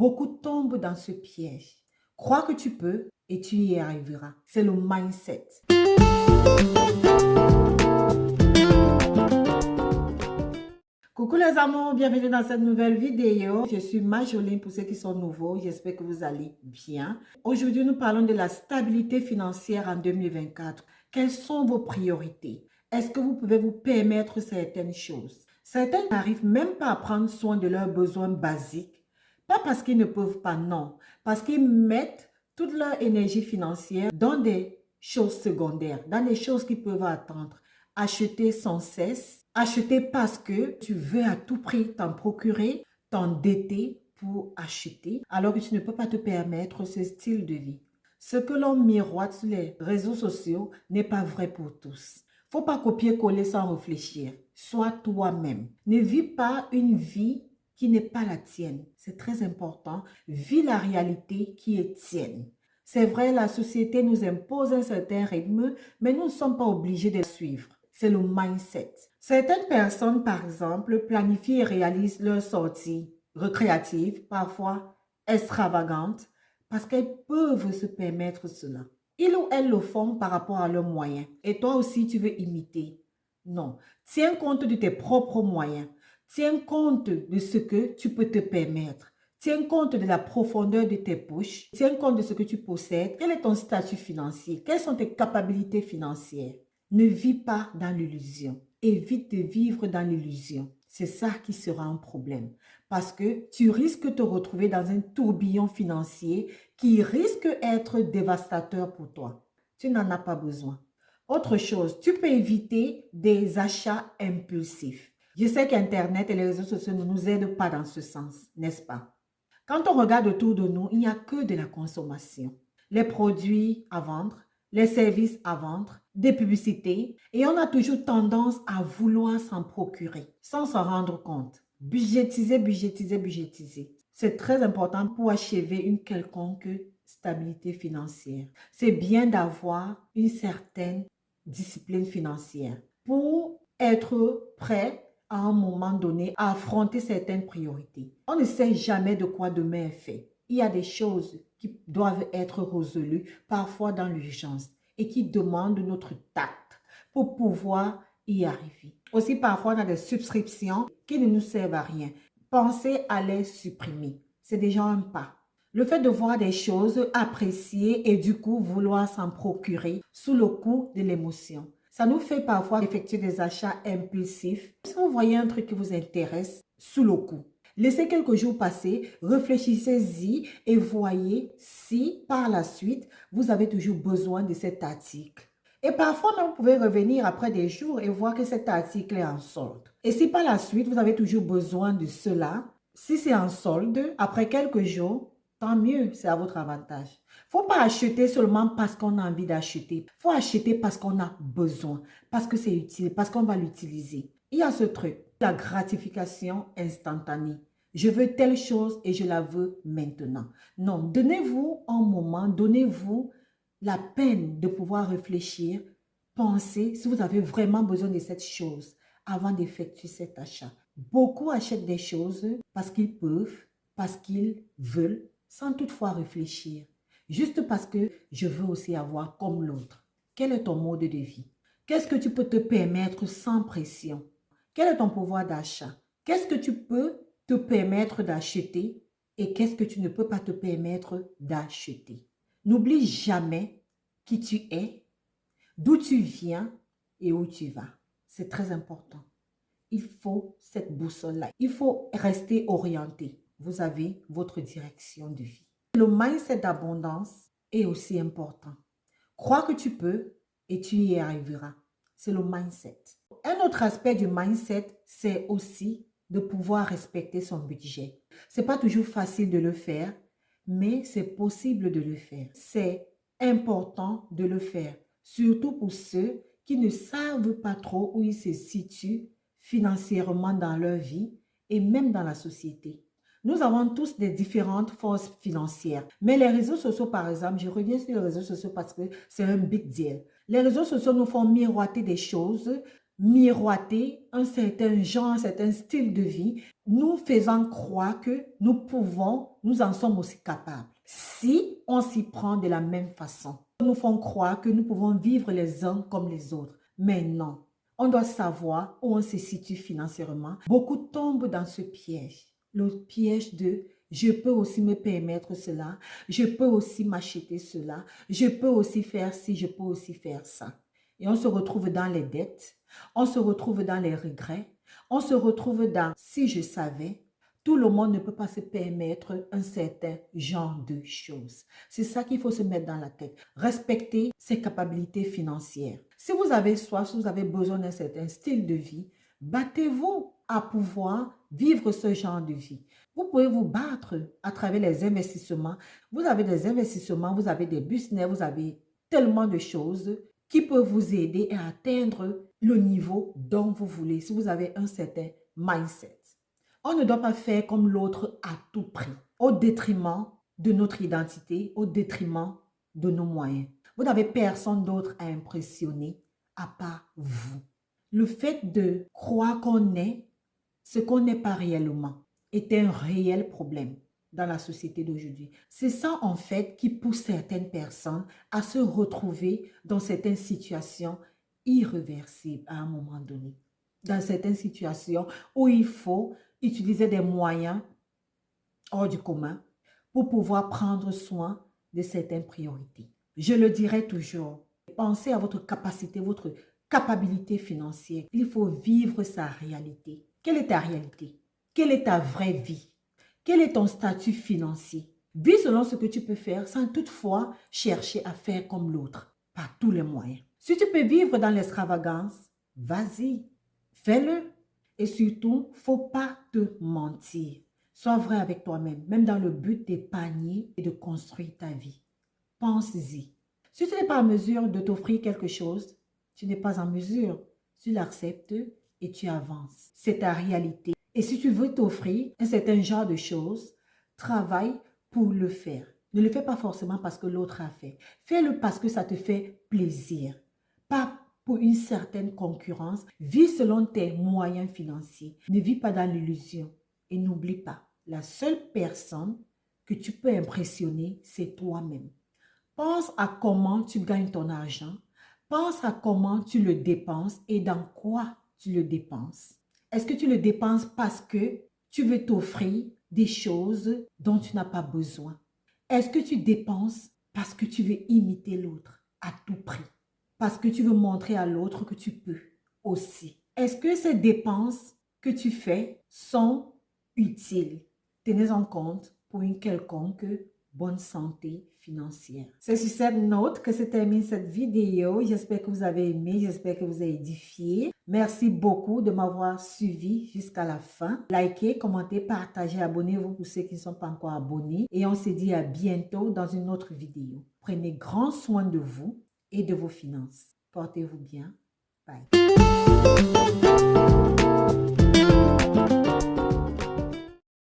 Beaucoup tombent dans ce piège. Crois que tu peux et tu y arriveras. C'est le mindset. Coucou les amours, bienvenue dans cette nouvelle vidéo. Je suis Marjoline pour ceux qui sont nouveaux. J'espère que vous allez bien. Aujourd'hui, nous parlons de la stabilité financière en 2024. Quelles sont vos priorités? Est-ce que vous pouvez vous permettre certaines choses? Certains n'arrivent même pas à prendre soin de leurs besoins basiques. Pas parce qu'ils ne peuvent pas, non. Parce qu'ils mettent toute leur énergie financière dans des choses secondaires, dans des choses qui peuvent attendre. Acheter sans cesse, acheter parce que tu veux à tout prix t'en procurer, t'endetter pour acheter, alors que tu ne peux pas te permettre ce style de vie. Ce que l'on miroite sur les réseaux sociaux n'est pas vrai pour tous. Faut pas copier-coller sans réfléchir. Sois toi-même. Ne vis pas une vie qui n'est pas la tienne. C'est très important. Vis la réalité qui est tienne. C'est vrai, la société nous impose un certain rythme, mais nous ne sommes pas obligés de le suivre. C'est le mindset. Certaines personnes, par exemple, planifient et réalisent leurs sorties récréatives, parfois extravagantes, parce qu'elles peuvent se permettre cela. Ils ou elles le font par rapport à leurs moyens. Et toi aussi, tu veux imiter. Non. Tiens compte de tes propres moyens. Tiens compte de ce que tu peux te permettre. Tiens compte de la profondeur de tes poches. Tiens compte de ce que tu possèdes. Quel est ton statut financier? Quelles sont tes capacités financières? Ne vis pas dans l'illusion. Évite de vivre dans l'illusion. C'est ça qui sera un problème. Parce que tu risques de te retrouver dans un tourbillon financier qui risque d'être dévastateur pour toi. Tu n'en as pas besoin. Autre chose, tu peux éviter des achats impulsifs. Je sais qu'Internet et les réseaux sociaux ne nous aident pas dans ce sens, n'est-ce pas? Quand on regarde autour de nous, il n'y a que de la consommation. Les produits à vendre, les services à vendre, des publicités, et on a toujours tendance à vouloir s'en procurer sans s'en rendre compte. Budgétiser, budgétiser, budgétiser. C'est très important pour achever une quelconque stabilité financière. C'est bien d'avoir une certaine discipline financière pour être prêt à un moment donné à affronter certaines priorités. On ne sait jamais de quoi demain est fait. Il y a des choses qui doivent être résolues, parfois dans l'urgence, et qui demandent notre tact pour pouvoir y arriver. Aussi, parfois, on a des subscriptions qui ne nous servent à rien. Pensez à les supprimer. C'est déjà un pas. Le fait de voir des choses appréciées et du coup vouloir s'en procurer sous le coup de l'émotion. Ça nous fait parfois effectuer des achats impulsifs. Si vous voyez un truc qui vous intéresse, sous le coup, laissez quelques jours passer, réfléchissez-y et voyez si par la suite, vous avez toujours besoin de cet article. Et parfois, même, vous pouvez revenir après des jours et voir que cet article est en solde. Et si par la suite, vous avez toujours besoin de cela, si c'est en solde, après quelques jours, tant mieux, c'est à votre avantage. Il ne faut pas acheter seulement parce qu'on a envie d'acheter. Il faut acheter parce qu'on a besoin, parce que c'est utile, parce qu'on va l'utiliser. Il y a ce truc, la gratification instantanée. Je veux telle chose et je la veux maintenant. Non, donnez-vous un moment, donnez-vous la peine de pouvoir réfléchir, penser si vous avez vraiment besoin de cette chose avant d'effectuer cet achat. Beaucoup achètent des choses parce qu'ils peuvent, parce qu'ils veulent, sans toutefois réfléchir. Juste parce que je veux aussi avoir comme l'autre. Quel est ton mode de vie? Qu'est-ce que tu peux te permettre sans pression? Quel est ton pouvoir d'achat? Qu'est-ce que tu peux te permettre d'acheter et qu'est-ce que tu ne peux pas te permettre d'acheter? N'oublie jamais qui tu es, d'où tu viens et où tu vas. C'est très important. Il faut cette boussole-là. Il faut rester orienté. Vous avez votre direction de vie. Le mindset d'abondance est aussi important. Crois que tu peux et tu y arriveras. C'est le mindset. Un autre aspect du mindset, c'est aussi de pouvoir respecter son budget. Ce n'est pas toujours facile de le faire, mais c'est possible de le faire. C'est important de le faire, surtout pour ceux qui ne savent pas trop où ils se situent financièrement dans leur vie et même dans la société. Nous avons tous des différentes forces financières. Mais les réseaux sociaux, par exemple, je reviens sur les réseaux sociaux parce que c'est un big deal. Les réseaux sociaux nous font miroiter des choses miroiter un certain genre, un certain style de vie, nous faisant croire que nous pouvons, nous en sommes aussi capables. Si on s'y prend de la même façon, nous font croire que nous pouvons vivre les uns comme les autres. Mais non, on doit savoir où on se situe financièrement. Beaucoup tombent dans ce piège, le piège de je peux aussi me permettre cela, je peux aussi m'acheter cela, je peux aussi faire ci, je peux aussi faire ça. Et on se retrouve dans les dettes, on se retrouve dans les regrets, on se retrouve dans si je savais. Tout le monde ne peut pas se permettre un certain genre de choses. C'est ça qu'il faut se mettre dans la tête. Respecter ses capacités financières. Si vous avez soif, si vous avez besoin d'un certain style de vie, battez-vous à pouvoir vivre ce genre de vie. Vous pouvez vous battre à travers les investissements. Vous avez des investissements, vous avez des business, vous avez tellement de choses qui peuvent vous aider à atteindre le niveau dont vous voulez si vous avez un certain mindset. On ne doit pas faire comme l'autre à tout prix, au détriment de notre identité, au détriment de nos moyens. Vous n'avez personne d'autre à impressionner à part vous. Le fait de croire qu'on est ce qu'on n'est pas réellement est un réel problème dans la société d'aujourd'hui. C'est ça en fait qui pousse certaines personnes à se retrouver dans certaines situations irréversibles à un moment donné. Dans certaines situations où il faut utiliser des moyens hors du commun pour pouvoir prendre soin de certaines priorités. Je le dirai toujours, pensez à votre capacité, votre capacité financière. Il faut vivre sa réalité. Quelle est ta réalité? Quelle est ta vraie vie? Quel est ton statut financier? Vis selon ce que tu peux faire sans toutefois chercher à faire comme l'autre, par tous les moyens. Si tu peux vivre dans l'extravagance, vas-y, fais-le. Et surtout, il ne faut pas te mentir. Sois vrai avec toi-même, même dans le but d'épargner et de construire ta vie. Pense-y. Si tu n'es pas en mesure de t'offrir quelque chose, tu n'es pas en mesure. Tu l'acceptes et tu avances. C'est ta réalité. Et si tu veux t'offrir un certain genre de choses, travaille pour le faire. Ne le fais pas forcément parce que l'autre a fait. Fais-le parce que ça te fait plaisir. Pas pour une certaine concurrence. Vis selon tes moyens financiers. Ne vis pas dans l'illusion. Et n'oublie pas, la seule personne que tu peux impressionner, c'est toi-même. Pense à comment tu gagnes ton argent. Pense à comment tu le dépenses et dans quoi tu le dépenses. Est-ce que tu le dépenses parce que tu veux t'offrir des choses dont tu n'as pas besoin? Est-ce que tu dépenses parce que tu veux imiter l'autre à tout prix? Parce que tu veux montrer à l'autre que tu peux aussi? Est-ce que ces dépenses que tu fais sont utiles? Tenez en compte pour une quelconque bonne santé financière. C'est sur cette note que se termine cette vidéo. J'espère que vous avez aimé, j'espère que vous avez édifié. Merci beaucoup de m'avoir suivi jusqu'à la fin. Likez, commentez, partagez, abonnez-vous pour ceux qui ne sont pas encore abonnés. Et on se dit à bientôt dans une autre vidéo. Prenez grand soin de vous et de vos finances. Portez-vous bien. Bye.